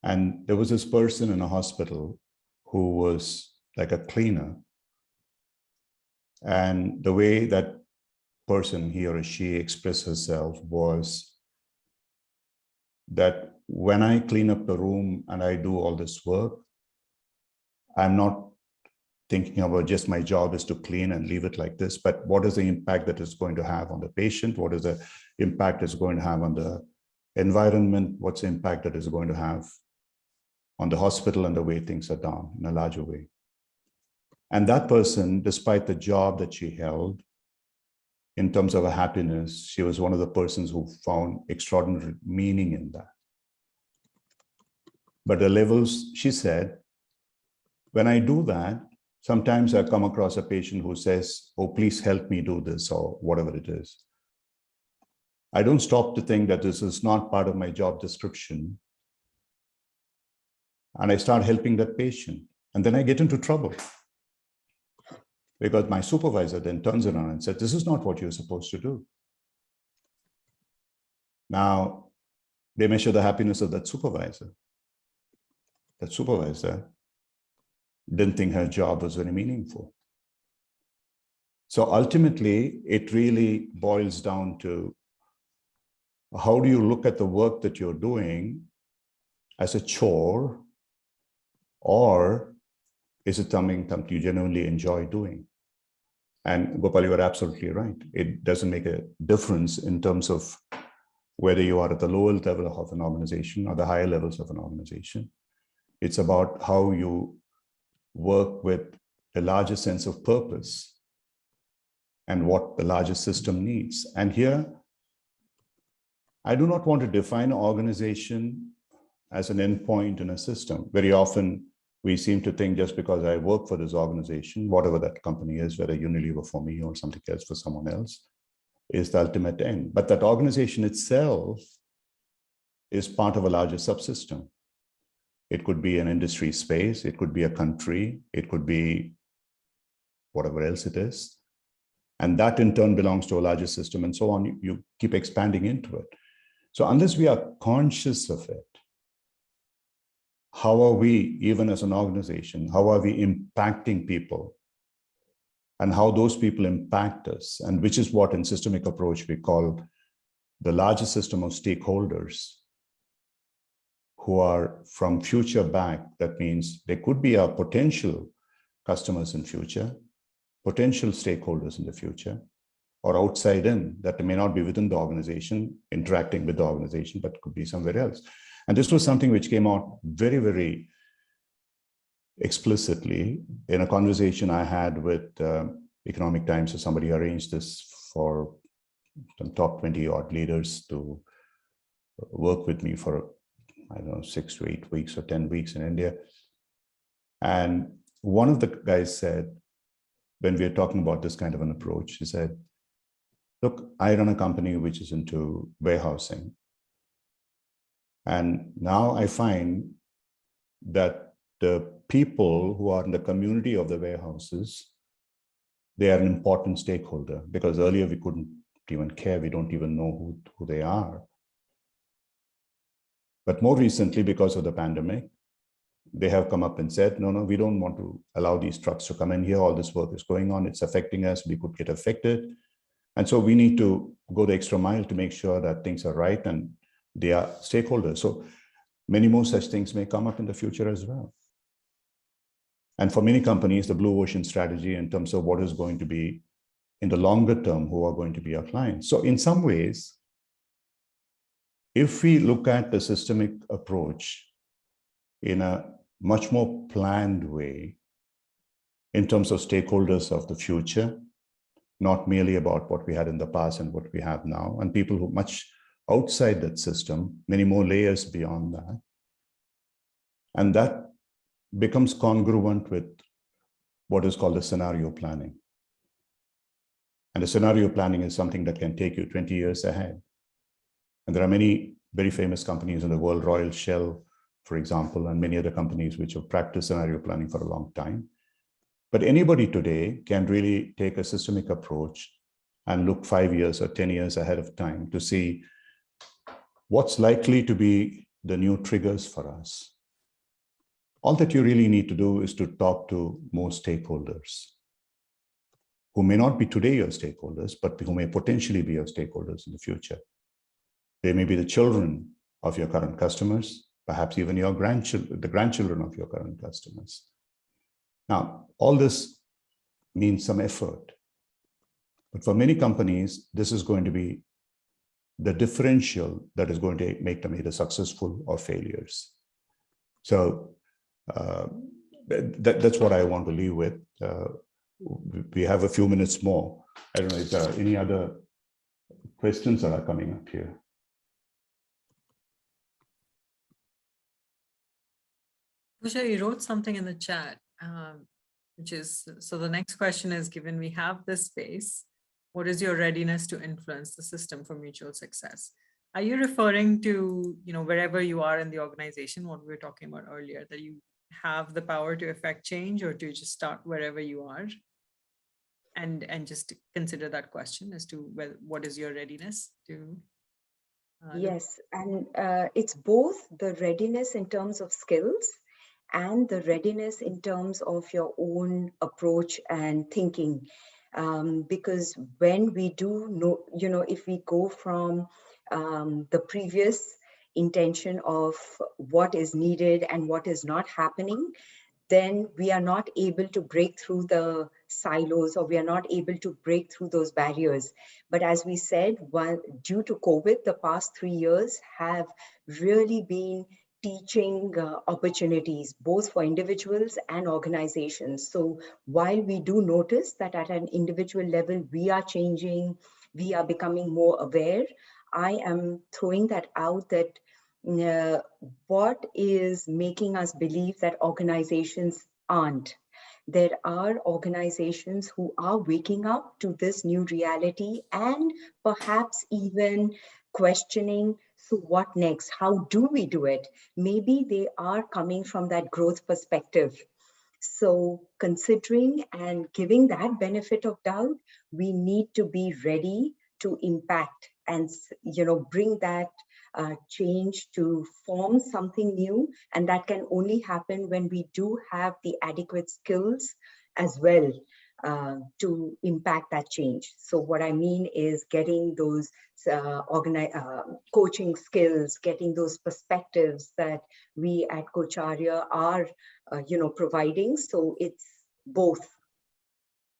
And there was this person in a hospital who was like a cleaner. And the way that person, he or she, expressed herself was that when I clean up the room and I do all this work, I'm not thinking about just my job is to clean and leave it like this, but what is the impact that it's going to have on the patient? What is the impact it's going to have on the environment? What's the impact that it's going to have on the hospital and the way things are done in a larger way? And that person, despite the job that she held, in terms of her happiness, she was one of the persons who found extraordinary meaning in that. But the levels, she said, when I do that, sometimes I come across a patient who says, oh, please help me do this, or whatever it is. I don't stop to think that this is not part of my job description. And I start helping that patient. And then I get into trouble, because my supervisor then turns around and said, this is not what you're supposed to do. Now, they measure the happiness of that supervisor. That supervisor didn't think her job was very meaningful. So ultimately, it really boils down to how do you look at the work that you're doing as a chore, or is it something you genuinely enjoy doing? And Gopal, you are absolutely right. It doesn't make a difference in terms of whether you are at the lower level of an organization or the higher levels of an organization. It's about how you work with a larger sense of purpose and what the larger system needs. And here, I do not want to define an organization as an endpoint in a system. Very often, we seem to think just because I work for this organization, whatever that company is, whether Unilever for me or something else for someone else, is the ultimate end. But that organization itself is part of a larger subsystem. It could be an industry space, it could be a country, it could be whatever else it is. And that in turn belongs to a larger system and so on. You keep expanding into it. So unless we are conscious of it, how are we, even as an organization, how are we impacting people and how those people impact us? And which is what in systemic approach we call the larger system of stakeholders who are from future back. That means they could be our potential customers in future, potential stakeholders in the future, or outside in, that may not be within the organization, interacting with the organization, but could be somewhere else. And this was something which came out very, very explicitly in a conversation I had with Economic Times. So somebody arranged this for some top 20 odd leaders to work with me for, I don't know, 6 to 8 weeks or 10 weeks in India. And one of the guys said, when we were talking about this kind of an approach, he said, look, I run a company which is into warehousing. And now I find that the people who are in the community of the warehouses, they are an important stakeholder, because earlier we couldn't even care. We don't even know who they are. But more recently, because of the pandemic, they have come up and said, no, we don't want to allow these trucks to come in here. All this work is going on. It's affecting us. We could get affected. And so we need to go the extra mile to make sure that things are right and they are stakeholders. So many more such things may come up in the future as well. And for many companies, the blue ocean strategy in terms of what is going to be in the longer term, who are going to be our clients. So in some ways, if we look at the systemic approach in a much more planned way in terms of stakeholders of the future, not merely about what we had in the past and what we have now, and people who much outside that system, many more layers beyond that. And that becomes congruent with what is called the scenario planning. And the scenario planning is something that can take you 20 years ahead. And there are many very famous companies in the world, Royal Shell, for example, and many other companies which have practiced scenario planning for a long time. But anybody today can really take a systemic approach and look 5 years or 10 years ahead of time to see what's likely to be the new triggers for us. All that you really need to do is to talk to more stakeholders who may not be today your stakeholders, but who may potentially be your stakeholders in the future. They may be the children of your current customers, perhaps even your the grandchildren of your current customers. Now, all this means some effort. But for many companies, this is going to be the differential that is going to make them either successful or failures. So that's what I want to leave with. We have a few minutes more. I don't know if there are any other questions that are coming up here. Coacharya, you wrote something in the chat, which is, so the next question is, given we have this space, what is your readiness to influence the system for mutual success? Are you referring to, wherever you are in the organization, what we were talking about earlier, that you have the power to affect change, or to just start wherever you are? And just consider that question as to what is your readiness to? Yes, and it's both the readiness in terms of skills and the readiness in terms of your own approach and thinking. Because when we do know, if we go from the previous intention of what is needed and what is not happening, then we are not able to break through the silos, or we are not able to break through those barriers. But as we said, due to COVID, the past 3 years have really been teaching opportunities, both for individuals and organizations. So while we do notice that at an individual level, we are changing, we are becoming more aware, I am throwing that out that what is making us believe that organizations aren't? There are organizations who are waking up to this new reality and perhaps even questioning, so what next? How do we do it? Maybe they are coming from that growth perspective. So considering and giving that benefit of doubt, we need to be ready to impact and bring that change to form something new. And that can only happen when we do have the adequate skills as well to impact that change. So what I mean is getting those coaching skills, getting those perspectives that we at Coacharya are providing. So it's both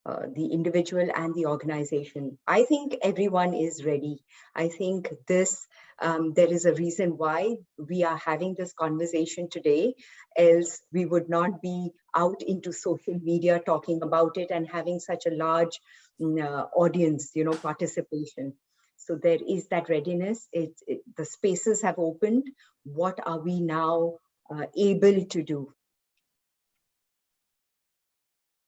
the individual and the organization. I think everyone is ready. I think this, there is a reason why we are having this conversation today, else we would not be out into social media talking about it and having such a large audience, participation. So there is that readiness. The spaces have opened. What are we now able to do?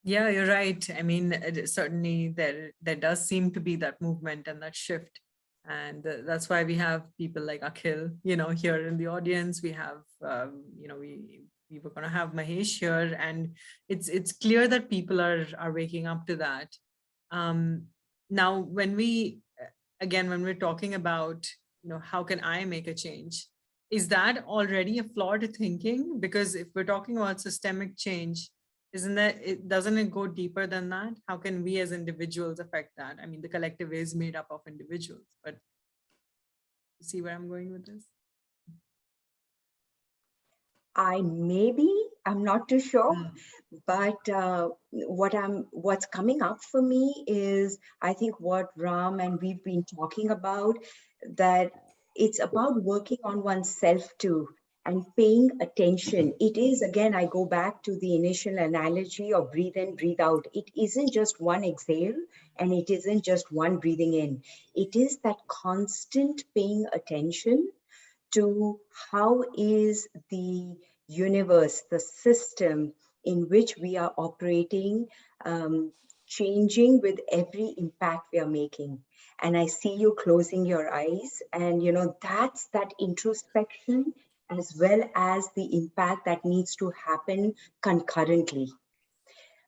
Yeah, you're right. I mean, certainly there does seem to be that movement and that shift. And that's why we have people like Akhil, here in the audience. We have, we were going to have Mahesh here, and it's clear that people are waking up to that. Now, when we're talking about, how can I make a change? Is that already a flawed thinking? Because if we're talking about systemic change, doesn't it go deeper than that? How can we as individuals affect that? I mean, the collective is made up of individuals, but you see where I'm going with this? I'm not too sure, but what's coming up for me is, I think what Ram and we've been talking about, that it's about working on oneself too and paying attention. It is, again, I go back to the initial analogy of breathe in, breathe out. It isn't just one exhale and it isn't just one breathing in. It is that constant paying attention to how is the universe, the system in which we are operating, changing with every impact we are making. And I see you closing your eyes, and that's that introspection as well as the impact that needs to happen concurrently.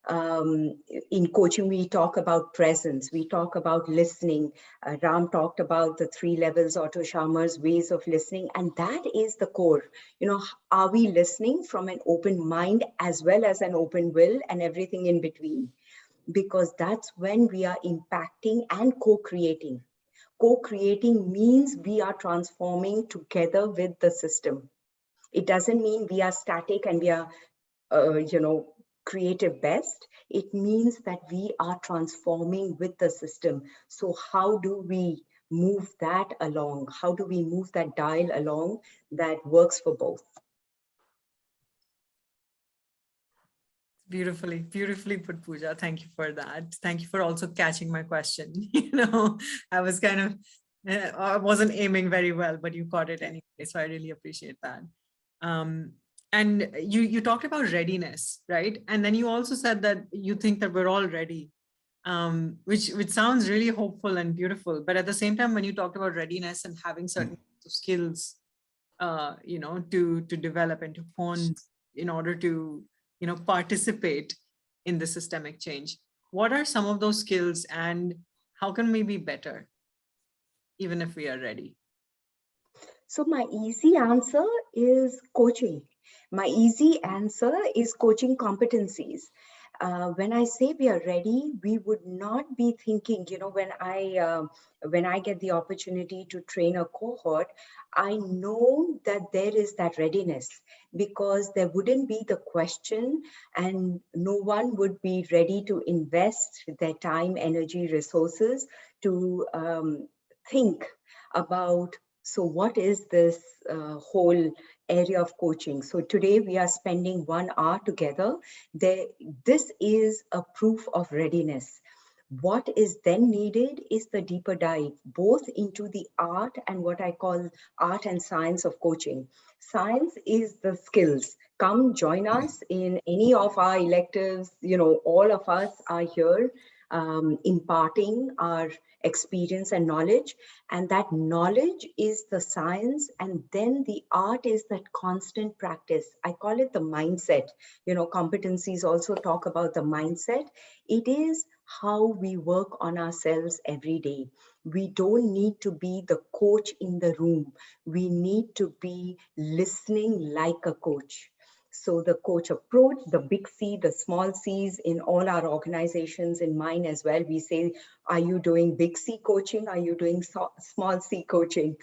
In coaching, we talk about presence, we talk about listening. Ram talked about the 3 levels, Otto Scharmer's ways of listening, and that is the core. Are we listening from an open mind as well as an open will and everything in between? Because that's when we are impacting and co-creating. Co-creating means we are transforming together with the system. It doesn't mean we are static and we are, creative best. It means that we are transforming with the system. So how do we move that along? How do we move that dial along that works for both? Beautifully put, Pooja. Thank you for that. Thank you for also catching my question. I was kind of, I wasn't aiming very well, but you caught it anyway. So I really appreciate that. And you talked about readiness, right? And then you also said that you think that we're all ready, which sounds really hopeful and beautiful. But at the same time, when you talked about readiness and having certain skills, to develop and to hone in order to, participate in the systemic change, what are some of those skills and how can we be better, even if we are ready? So my easy answer is coaching. My easy answer is coaching competencies. When I say we are ready, we would not be thinking, when I get the opportunity to train a cohort, I know that there is that readiness, because there wouldn't be the question and no one would be ready to invest their time, energy, resources to think about, so what is this whole area of coaching. So today we are spending 1 hour together. This is a proof of readiness. What is then needed is the deeper dive, both into the art and what I call art and science of coaching. Science is the skills. Come join us in any of our electives. You know, all of us are here imparting our experience and knowledge. And that knowledge is the science. And then the art is that constant practice. I call it the mindset. You know, competencies also talk about the mindset. It is how we work on ourselves every day. We don't need to be the coach in the room. We need to be listening like a coach. So the coach approach, the big C, the small C's in all our organizations, in mine as well, we say, are you doing big C coaching? Are you doing small C coaching?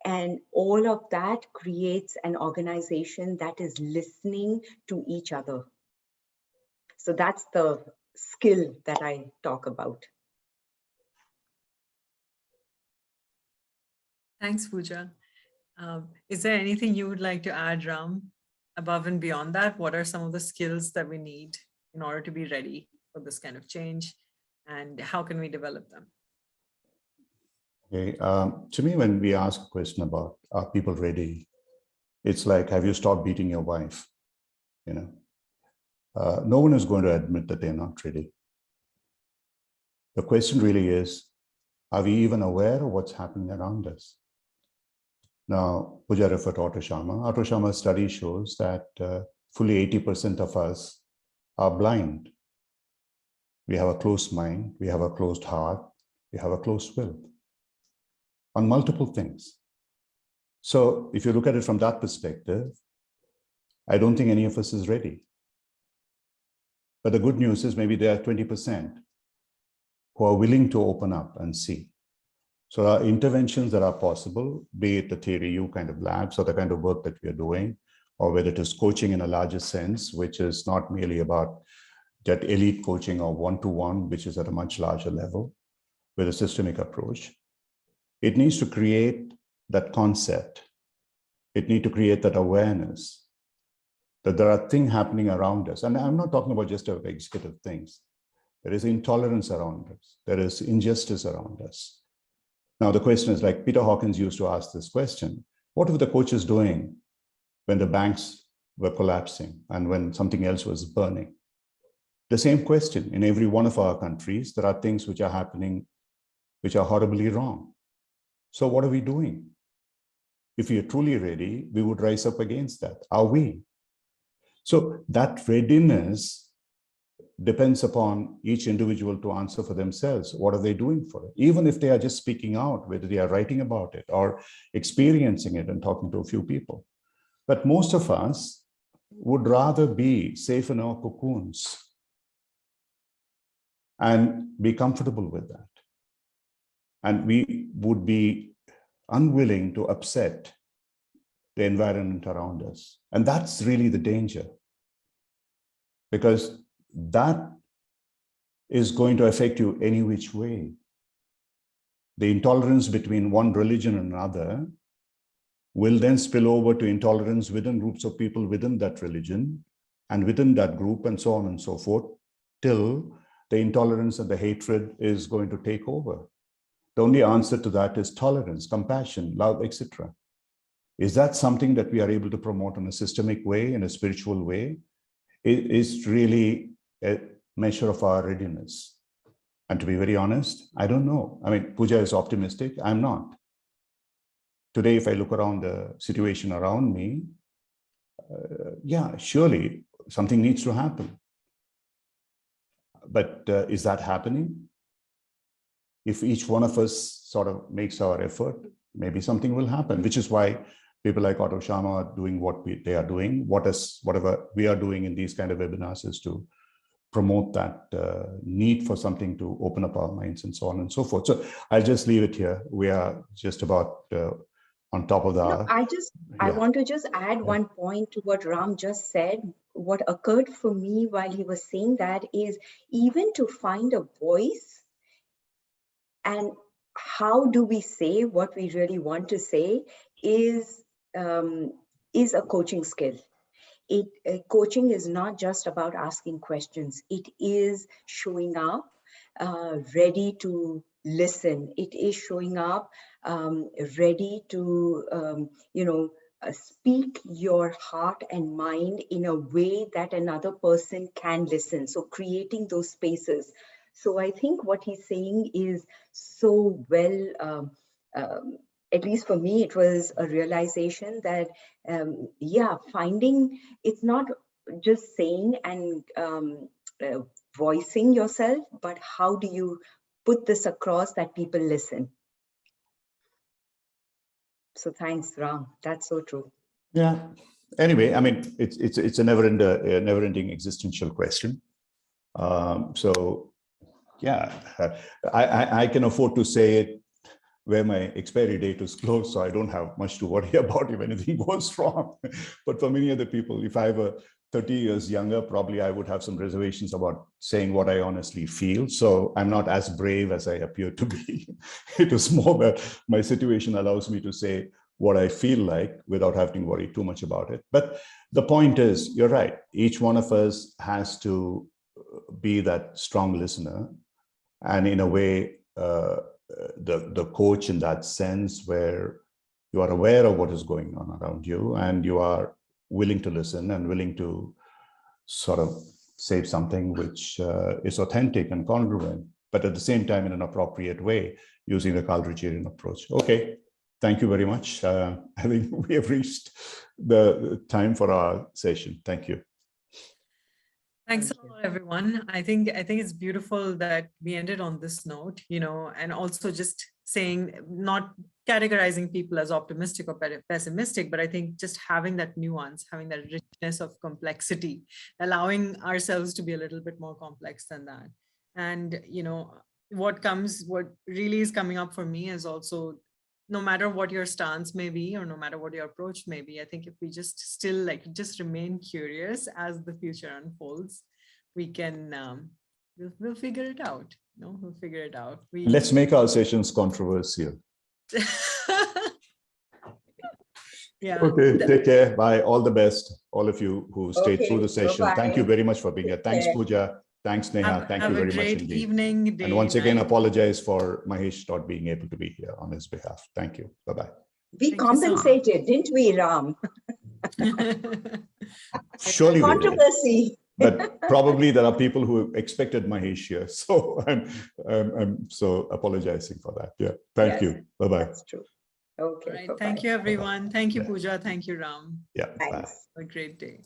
And all of that creates an organization that is listening to each other. So that's the skill that I talk about. Thanks, Pooja. Is there anything you would like to add, Ram, above and beyond that? What are some of the skills that we need in order to be ready for this kind of change? And how can we develop them? Okay. To me, when we ask a question about are people ready, it's like, have you stopped beating your wife? You know, no one is going to admit that they're not ready. The question really is, are we even aware of what's happening around us? Now, Pooja referred to Otto Sharma. Otto Sharma's study shows that fully 80% of us are blind. We have a closed mind, we have a closed heart, we have a closed will on multiple things. So if you look at it from that perspective, I don't think any of us is ready. But the good news is maybe there are 20% who are willing to open up and see. So there are interventions that are possible, be it the Theory U kind of labs or the kind of work that we are doing, or whether it is coaching in a larger sense, which is not merely about that elite coaching or one-to-one, which is at a much larger level with a systemic approach. It needs to create that concept. It needs to create that awareness that there are things happening around us. And I'm not talking about just executive things. There is intolerance around us. There is injustice around us. Now, the question is, like Peter Hawkins used to ask this question, what were the coaches doing when the banks were collapsing and when something else was burning? The same question. In every one of our countries, there are things which are happening which are horribly wrong. So what are we doing? If we are truly ready, we would rise up against that. Are we? So that readiness depends upon each individual to answer for themselves. What are they doing for it? Even if they are just speaking out, whether they are writing about it or experiencing it and talking to a few people. But most of us would rather be safe in our cocoons and be comfortable with that. And we would be unwilling to upset the environment around us. And that's really the danger, because that is going to affect you any which way. The intolerance between one religion and another will then spill over to intolerance within groups of people within that religion and within that group and so on and so forth, till the intolerance and the hatred is going to take over. The only answer to that is tolerance, compassion, love, etc. Is that something that we are able to promote in a systemic way, in a spiritual way? It is really a measure of our readiness. And to be very honest, I don't know. I mean, Pooja is optimistic. I'm not. Today, if I look around the situation around me, yeah, surely something needs to happen. But is that happening? If each one of us sort of makes our effort, maybe something will happen, which is why people like Otto Sharma are doing what they are doing. Whatever we are doing in these kind of webinars is to promote that need for something to open up our minds and so on and so forth. So I'll just leave it here. We are just about on top of the hour. I want to just add one point to what Ram just said. What occurred for me while he was saying that is, even to find a voice, and how do we say what we really want to say, is is a coaching skill. Coaching is not just about asking questions. It is showing up ready to listen. It is showing up ready to, speak your heart and mind in a way that another person can listen. So creating those spaces. So I think what he's saying is so well, at least for me, it was a realization that, finding, it's not just saying and voicing yourself, but how do you put this across that people listen? So thanks, Ram. That's so true. Yeah. Anyway, I mean, it's a never-ending existential question. So, yeah, I can afford to say it where my expiry date is close, so I don't have much to worry about if anything goes wrong. But for many other people, if I were 30 years younger, probably I would have some reservations about saying what I honestly feel. So I'm not as brave as I appear to be. It is more that my situation allows me to say what I feel like without having to worry too much about it. But the point is, you're right. Each one of us has to be that strong listener. And in a way, the coach in that sense, where you are aware of what is going on around you and you are willing to listen and willing to sort of say something which is authentic and congruent, but at the same time in an appropriate way, using the Coacharian approach. Okay, thank you very much. I think we have reached the time for our session. Thank you. Thanks a lot, everyone. I think it's beautiful that we ended on this note, and also just saying, not categorizing people as optimistic or pessimistic, but I think just having that nuance, having that richness of complexity, allowing ourselves to be a little bit more complex than that. And, what really is coming up for me is also, no matter what your stance may be, or no matter what your approach may be, I think if we just remain curious as the future unfolds, we can, we'll figure it out. We'll figure it out. Let's make our sessions controversial. Yeah. Okay, take care. Bye. All the best, all of you who stayed through the session. Bye-bye. Thank you very much for being here. Thanks, Pooja. Thanks, Neha. Thank you very much indeed. Have a great evening, day, and once again, night. apologize for Mahesh not being able to be here on his behalf. Thank you. Bye-bye. We compensated, didn't we, Ram? Surely we did. Controversy. But probably there are people who expected Mahesh here. So I'm so apologizing for that. Yeah. Thank you. Bye-bye. That's true. Okay. All right. Thank you, everyone. Thank you, Pooja. Thank you, Ram. Yeah. Thanks. Bye. Have a great day.